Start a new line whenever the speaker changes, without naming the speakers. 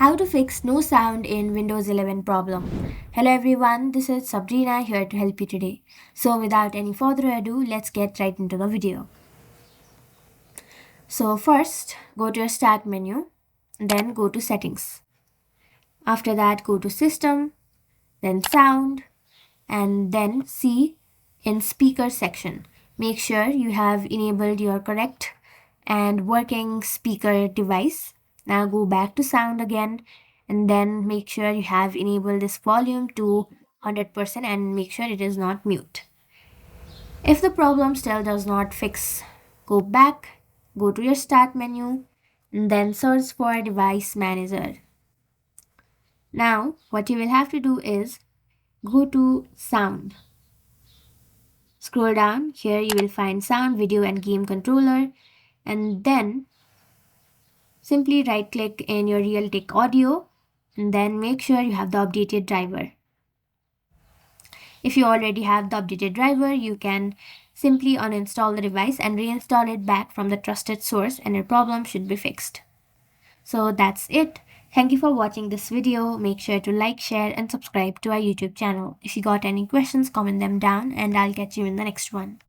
How to fix no sound in Windows 11 problem. Hello everyone, this is Sabrina here to help you today. So without any further ado, let's get right into the video. So first, go to your start menu, then go to settings. After that, go to system, then sound, and then see in speaker section. Make sure you have enabled your correct and working speaker device. Now go back to sound again and then make sure you have enabled this volume to 100% and make sure it is not mute. If the problem still does not fix, go back, go to your start menu and then search for device manager. Now what you will have to do is go to sound. Scroll down, here you will find sound, video and game controller and then simply right click in your Realtek audio and then make sure you have the updated driver. If you already have the updated driver, you can simply uninstall the device and reinstall it back from the trusted source and your problem should be fixed. So that's it. Thank you for watching this video. Make sure to like, share and subscribe to our YouTube channel. If you got any questions, comment them down and I'll catch you in the next one.